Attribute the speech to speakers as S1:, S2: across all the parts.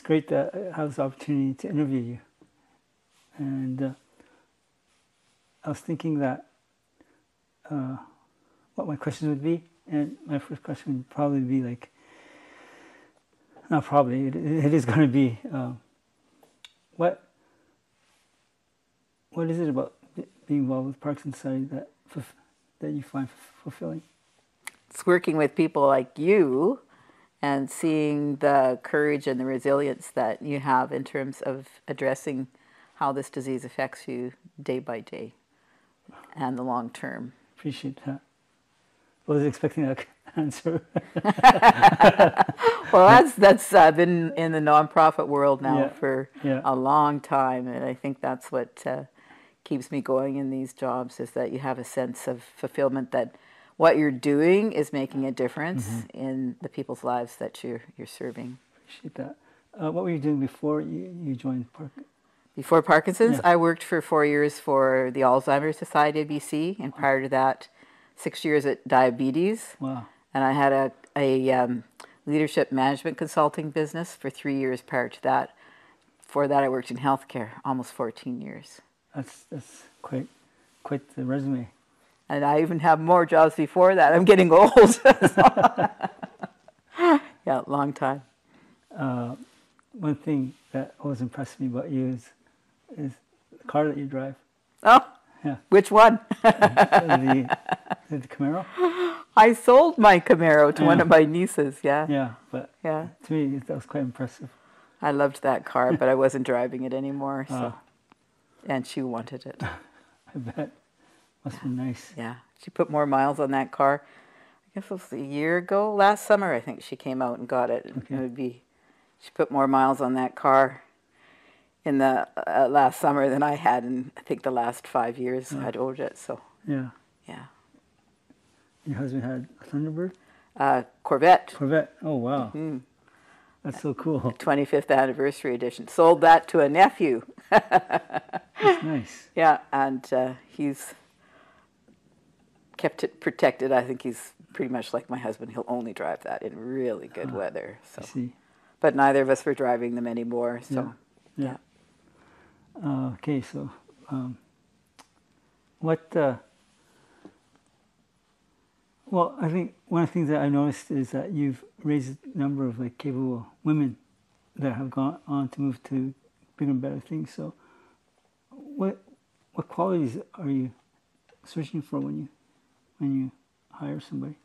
S1: great that I have this opportunity to interview you. And I was thinking that what my questions would be, and my first question would probably be like, not probably, it is going to be, what is it about being involved with Parkinson's Society that you find fulfilling?
S2: It's working with people like you and seeing the courage and the resilience that you have in terms of addressing how this disease affects you day by day and the long term.
S1: Appreciate that. I was expecting that answer.
S2: Well, that's been in the nonprofit world now for
S1: Yeah.
S2: a long time, and I think that's what keeps me going in these jobs, is that you have a sense of fulfillment that what you're doing is making a difference in the people's lives that you're serving.
S1: Appreciate that. What were you doing before you joined Parkinson's?
S2: Before Parkinson's,
S1: Yeah.
S2: I worked for 4 years for the Alzheimer's Society of BC, and prior to that, 6 years at Diabetes.
S1: Wow.
S2: And I had a leadership management consulting business for 3 years prior to that. Before that, I worked in healthcare, almost 14 years.
S1: That's quite the resume.
S2: And I even have more jobs before that. I'm getting old. Yeah, long time.
S1: One thing that always impressed me about you is the car that you drive.
S2: Oh,
S1: Yeah.
S2: which one?
S1: the Camaro.
S2: I sold my Camaro to one of my nieces, yeah.
S1: Yeah, but
S2: Yeah.
S1: to me that was quite impressive.
S2: I loved that car, but I wasn't driving it anymore. So, and she wanted it.
S1: I bet. Must be nice.
S2: Yeah, she put more miles on that car. I guess it was a year ago, last summer. I think she came out and got it.
S1: Okay.
S2: She put more miles on that car in the last summer than I had in, I think, the last 5 years I'd owned it. So
S1: Yeah.
S2: yeah,
S1: Your husband had a Thunderbird?
S2: Corvette.
S1: Corvette. Oh wow. That's so cool.
S2: 25th anniversary edition. Sold that to a nephew.
S1: That's nice.
S2: Yeah, and he's kept it protected. I think he's pretty much like my husband. He'll only drive that in really good weather. So,
S1: I see.
S2: but neither of us were driving them anymore. So,
S1: Yeah. Okay, so what? Well, I think one of the things that I noticed is that you've raised a number of like capable women that have gone on to move to bigger and better things. So, what qualities are you searching for when you hire somebody?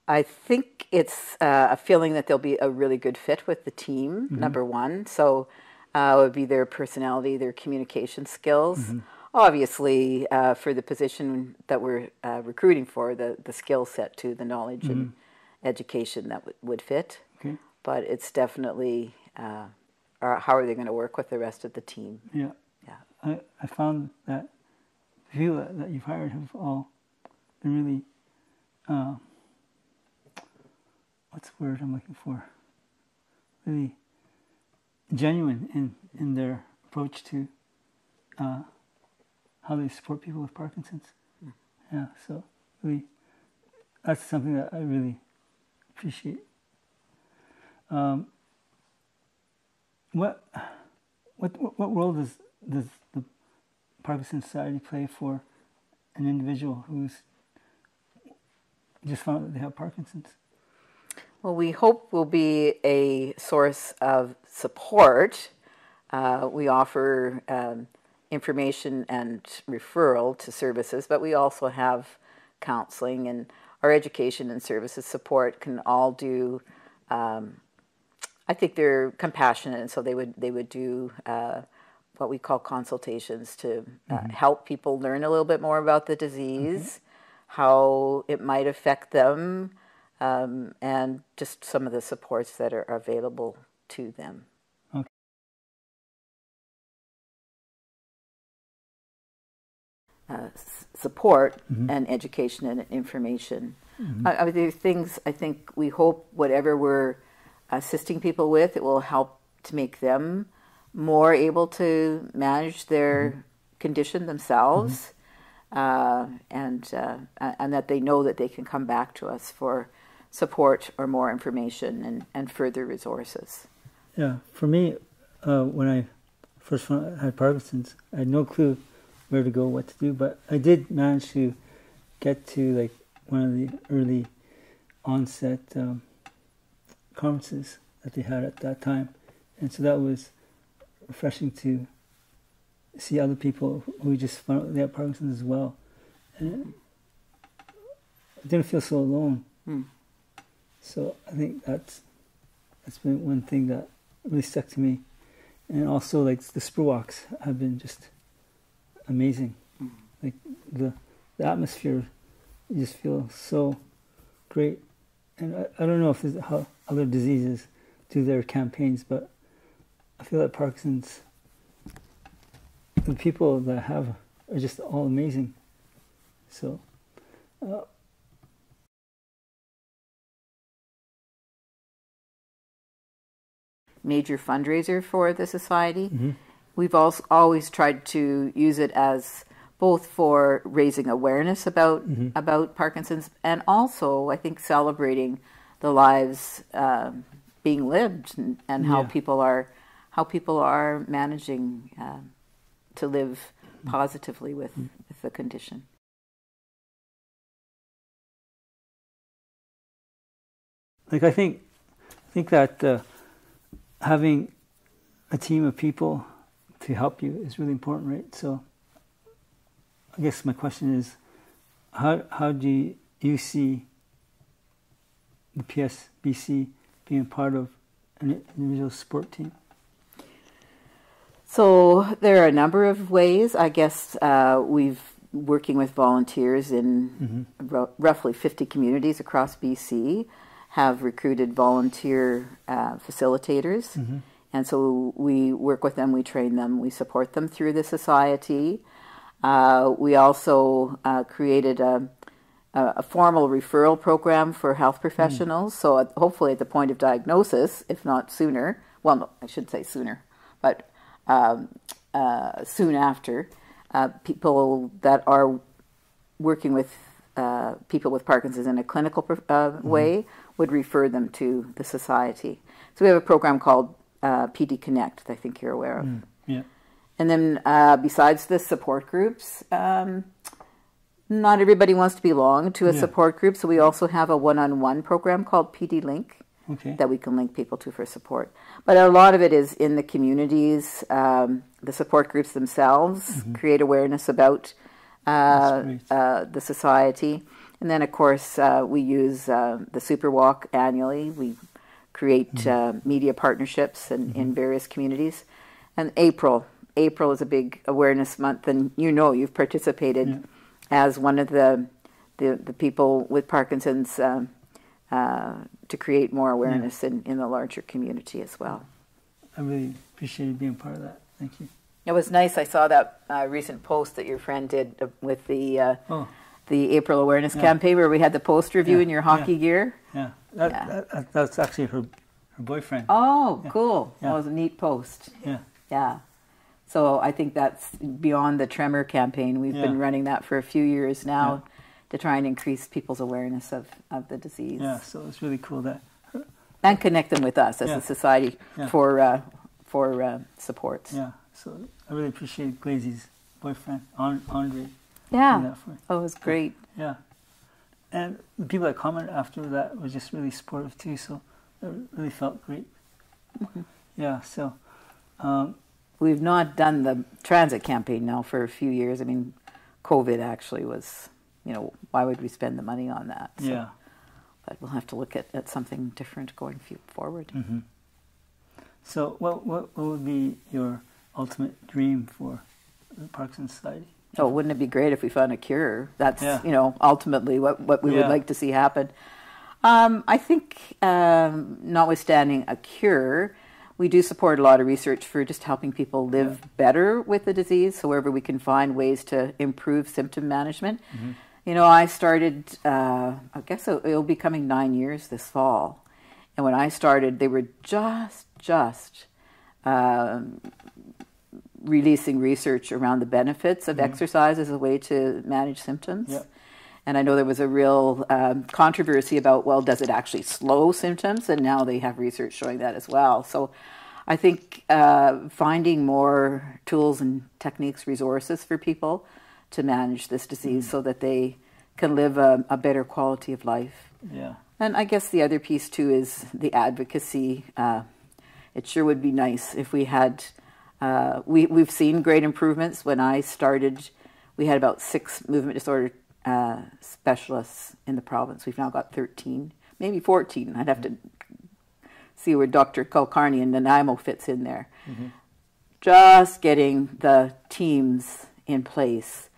S2: I think it's a feeling that they'll be a really good fit with the team, number one. So it would be their personality, their communication skills. Obviously, for the position that we're recruiting for, the skill set too, the knowledge and education that would fit.
S1: Okay.
S2: But it's definitely how are they going to work with the rest of the team?
S1: Yeah.
S2: Yeah.
S1: I found that the people that you've hired have all been really, what's the word I'm looking for? Really genuine in their approach to how they support people with Parkinson's. Yeah, so really, that's something that I really appreciate. What role does the Parkinson Society play for an individual who's just found that they have Parkinson's?
S2: Well, we hope we'll be a source of support. We offer information and referral to services, but we also have counseling, and our education and services support can all do. I think they're compassionate, and so they would do what we call consultations to help people learn a little bit more about the disease, how it might affect them, and just some of the supports that are available to them.
S1: Okay.
S2: Support and education and information. There are things I think we hope whatever we're assisting people with, it will help to make them more able to manage their condition themselves, and that they know that they can come back to us for support or more information and further resources.
S1: Yeah, for me, when I first had Parkinson's, I had no clue where to go, what to do, but I did manage to get to like one of the early onset conferences that they had at that time, and so that was refreshing to see other people who just found out they had Parkinson's as well, and I didn't feel so alone. So I think that's been one thing that really stuck to me, and also like the spur walks have been just amazing. Like the atmosphere, you just feel so great. And I don't know if there's how other diseases do their campaigns, but I feel like Parkinson's, the people that have are just all amazing. So
S2: major fundraiser for the society. We've also always tried to use it as both for raising awareness about Parkinson's, and also I think celebrating the lives being lived, and how people are managing to live positively with the condition.
S1: Like I think that having a team of people to help you is really important, right? So I guess my question is, how do you see the PSBC being part of an individual sport team?
S2: So there are a number of ways. I guess we've working with volunteers in roughly 50 communities across BC, have recruited volunteer facilitators. And so we work with them, we train them, we support them through the society. We also created a formal referral program for health professionals. So hopefully at the point of diagnosis, if not sooner, well, no, I should say sooner, but soon after, people that are working with people with Parkinson's in a clinical way would refer them to the society. So we have a program called PD Connect that I think you're aware of.
S1: Yeah.
S2: And then besides the support groups, not everybody wants to belong to a support group, so we also have a one-on-one program called PD Link that we can link people to for support. But a lot of it is in the communities. The support groups themselves create awareness about the society. And then, of course, we use the Super Walk annually. We create media partnerships in various communities. And April is a big awareness month, and you've participated as one of the people with Parkinson's to create more awareness in the larger community as well.
S1: I really appreciated being part of that. Thank you.
S2: It was nice. I saw that recent post that your friend did with the April Awareness campaign, where we had the poster of you in your hockey gear.
S1: Yeah, that's actually her boyfriend.
S2: Oh, cool. That was a neat post. Yeah. So I think that's beyond the Tremor campaign. We've been running that for a few years now to try and increase people's awareness of the disease.
S1: Yeah, so it's really cool that...
S2: And connect them with us as a society for supports.
S1: Yeah, so I really appreciate Glazy's boyfriend, Andre.
S2: Yeah, it was great.
S1: Yeah, and the people that commented after that were just really supportive too, so it really felt great. Yeah, so...
S2: we've not done the transit campaign now for a few years. I mean, COVID actually was, why would we spend the money on that? So,
S1: yeah.
S2: But we'll have to look at something different going forward.
S1: So what would be your ultimate dream for the Parkinson Society?
S2: Oh, wouldn't it be great if we found a cure? That's, ultimately what we would like to see happen. I think, notwithstanding a cure, we do support a lot of research for just helping people live better with the disease, so wherever we can find ways to improve symptom management. I started, I guess it'll be coming 9 years this fall. And when I started, they were just releasing research around the benefits of exercise as a way to manage symptoms. And I know there was a real controversy about, well, does it actually slow symptoms? And now they have research showing that as well. So I think finding more tools and techniques, resources for people to manage this disease so that they can live a better quality of life.
S1: Yeah.
S2: And I guess the other piece too is the advocacy. It sure would be nice if we had, we've seen great improvements. When I started, we had about 6 movement disorder specialists in the province. We've now got 13, maybe 14. I'd have to see where Dr. Kulkarni and Nanaimo fits in there. Just getting the teams in place.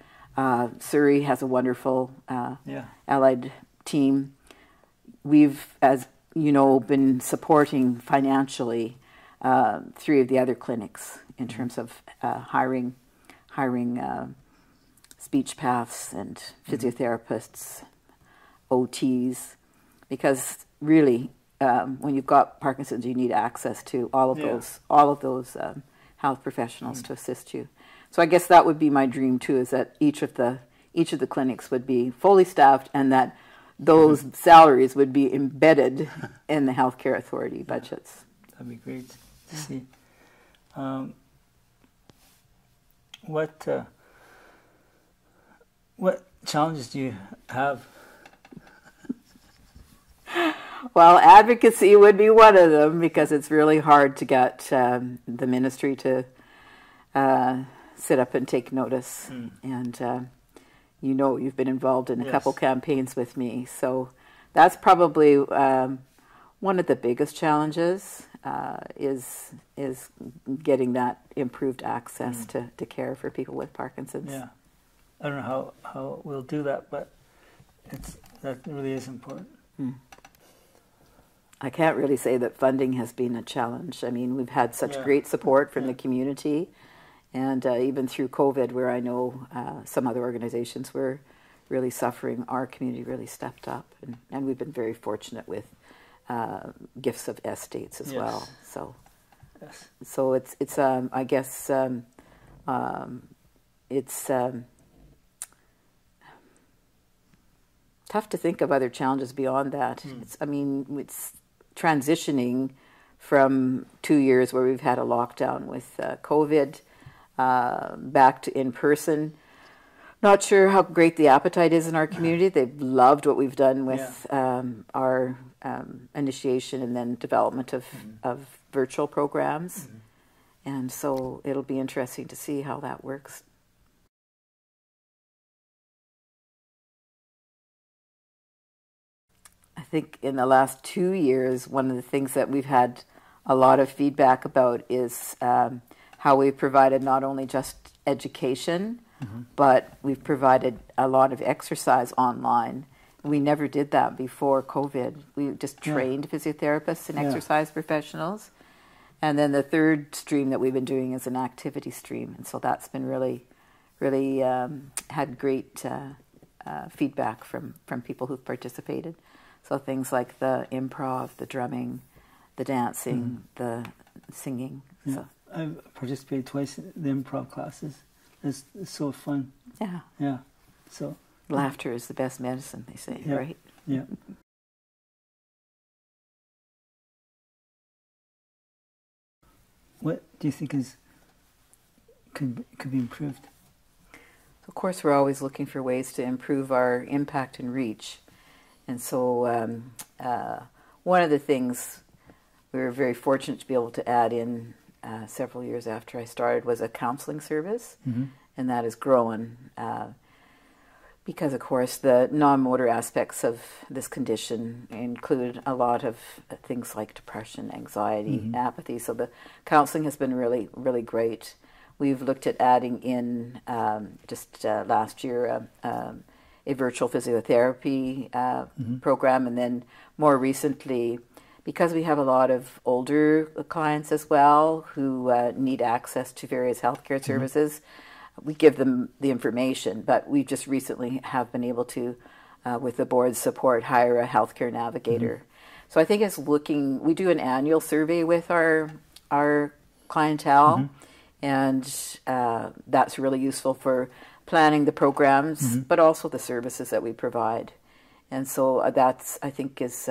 S2: Surrey has a wonderful allied team. We've, as you know, been supporting financially 3 of the other clinics in terms of hiring speech paths and physiotherapists, OTs, because really, when you've got Parkinson's, you need access to all of those health professionals to assist you. So I guess that would be my dream too, is that each of the clinics would be fully staffed, and that those salaries would be embedded in the healthcare authority budgets.
S1: That'd be great to see. What challenges do you have?
S2: Well, advocacy would be one of them, because it's really hard to get the ministry to sit up and take notice. And you know, you've been involved in a couple campaigns with me, so that's probably one of the biggest challenges, is getting that improved access to care for people with Parkinson's.
S1: Yeah, I don't know how we'll do that, but that really is important.
S2: I can't really say that funding has been a challenge. I mean, we've had such great support from the community, and even through COVID, where I know some other organizations were really suffering, our community really stepped up, and we've been very fortunate with gifts of estates as well. So, so it's I guess it's tough to think of other challenges beyond that. It's transitioning from 2 years where we've had a lockdown with COVID back to in-person. Not sure how great the appetite is in our community. They've loved what we've done with our initiation and then development of virtual programs. And so it'll be interesting to see how that works. I think in the last 2 years, one of the things that we've had a lot of feedback about is how we've provided not only just education, but we've provided a lot of exercise online. We never did that before COVID. We just trained physiotherapists and exercise professionals. And then the third stream that we've been doing is an activity stream. And so that's been really had great feedback from people who've participated. So things like the improv, the drumming, the dancing, the singing.
S1: Yeah.
S2: So.
S1: I've participated twice in the improv classes. It's so fun.
S2: Yeah.
S1: Yeah. So
S2: laughter is the best medicine, they say, right?
S1: Yeah. What do you think could be improved?
S2: Of course, we're always looking for ways to improve our impact and reach. And so one of the things we were very fortunate to be able to add in several years after I started was a counseling service, and that has grown because, of course, the non-motor aspects of this condition include a lot of things like depression, anxiety, apathy. So the counseling has been really, really great. We've looked at adding in just last year a virtual physiotherapy program, and then more recently, because we have a lot of older clients as well who need access to various healthcare services, we give them the information, but we just recently have been able to, with the board's support, hire a healthcare navigator. So I think it's we do an annual survey with our clientele, and that's really useful for planning the programs, but also the services that we provide. And so that's, I think, is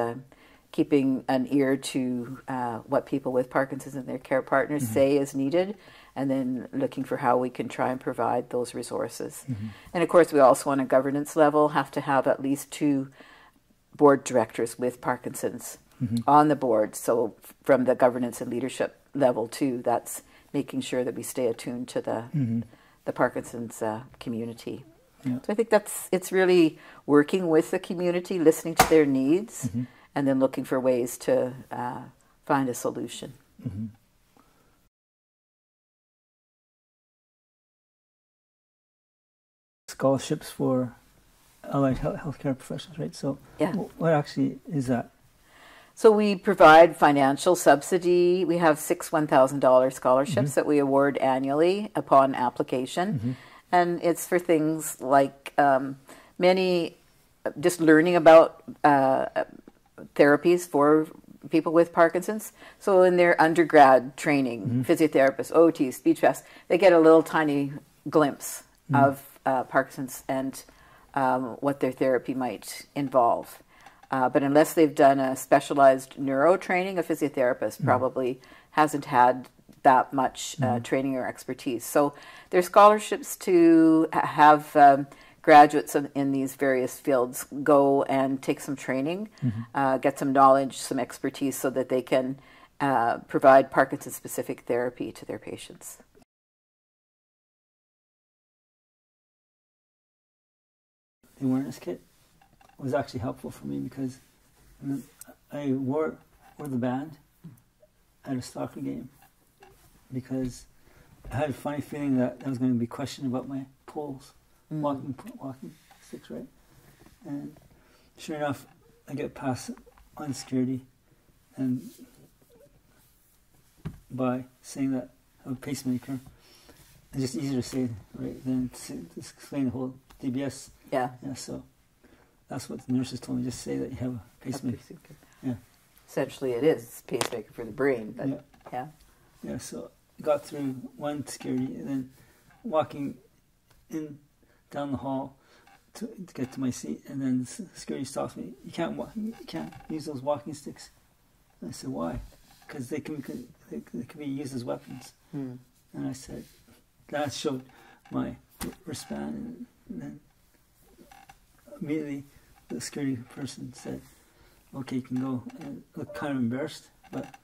S2: keeping an ear to what people with Parkinson's and their care partners say is needed, and then looking for how we can try and provide those resources. And of course, we also on a governance level have to have at least 2 board directors with Parkinson's on the board. So from the governance and leadership level too, that's making sure that we stay attuned to the Parkinson's community.
S1: Yeah.
S2: So I think it's really working with the community, listening to their needs, and then looking for ways to find a solution.
S1: Scholarships for allied healthcare professionals, right? So
S2: Yeah.
S1: what actually is that?
S2: So we provide financial subsidy. We have 6 $1,000 scholarships that we award annually upon application. And it's for things like many, just learning about therapies for people with Parkinson's. So in their undergrad training, physiotherapists, OT, speech paths, they get a little tiny glimpse of Parkinson's and what their therapy might involve. But unless they've done a specialized neuro training, a physiotherapist probably hasn't had that much training or expertise. So there's scholarships to have graduates in these various fields go and take some training, get some knowledge, some expertise, so that they can provide Parkinson-specific therapy to their patients.
S1: The awareness kit was actually helpful for me because I wore the band at a soccer game because I had a funny feeling that I was going to be questioned about my poles, walking sticks, right? And sure enough, I get past on security, and by saying that I have a pacemaker, it's just easier to say, right, than to explain the whole DBS.
S2: Yeah.
S1: Yeah, so that's what the nurses told me. Just say that you have a pacemaker. Yeah.
S2: Essentially, it is pacemaker for the brain, but
S1: yeah. So I got through one security, and then walking in down the hall to get to my seat, and then the security stops me. You can't use those walking sticks. And I said, why? Because they can be used as weapons. And I said, that showed my wristband, and then immediately the security person said, okay, you can go. And I looked kind of embarrassed, but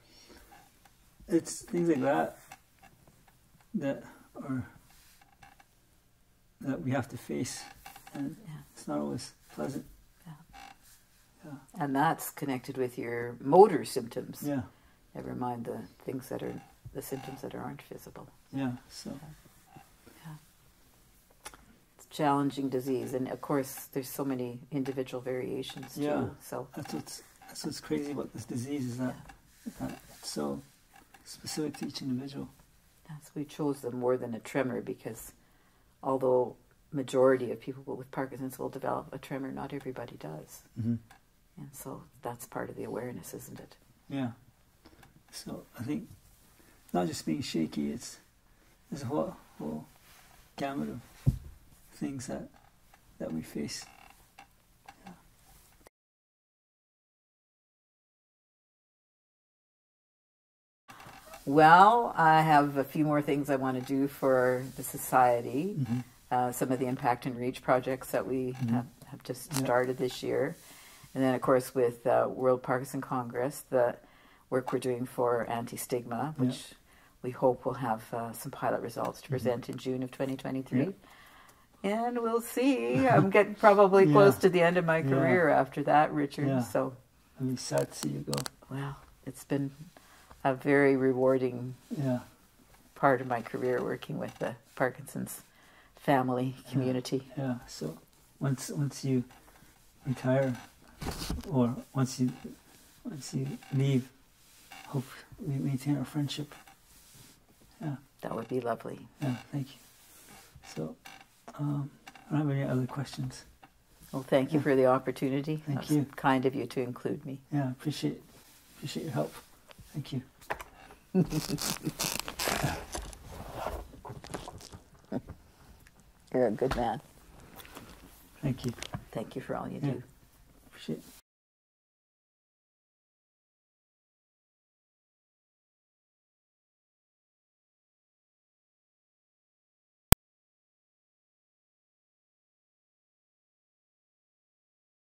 S1: it's things like that we have to face, and it's not always pleasant.
S2: And that's connected with your motor symptoms.
S1: Yeah.
S2: Never mind the things that are the symptoms that aren't visible.
S1: Yeah. So.
S2: Challenging disease, and of course there's so many individual variations too. So
S1: that's what's crazy about this disease is that it's so specific to each individual.
S2: Yes, we chose them more than a tremor because although majority of people with Parkinson's will develop a tremor, not everybody does. And so that's part of the awareness, isn't it?
S1: Yeah. So I think not just being shaky, there's a whole gamut of things that we face.
S2: Well, I have a few more things I want to do for the society. Some of the Impact and Reach projects that we have just started this year. And then, of course, with World Parkinson Congress, the work we're doing for anti-stigma, which we hope will have some pilot results to present in June of 2023. And we'll see. I'm getting probably close to the end of my career after that, Richard. So
S1: I'll be sad to see you go.
S2: Well, it's been a very rewarding part of my career working with the Parkinson's family community.
S1: Yeah. So once you retire, or once you leave, hope we maintain our friendship. Yeah.
S2: That would be lovely.
S1: Yeah. Thank you. So. I don't have any other questions.
S2: Well, thank you for the opportunity.
S1: Thank you.
S2: Kind of you to include me.
S1: Yeah, appreciate your help. Thank you.
S2: You're a good man.
S1: Thank you.
S2: Thank you for all you
S1: Yeah.
S2: do.
S1: Appreciate it.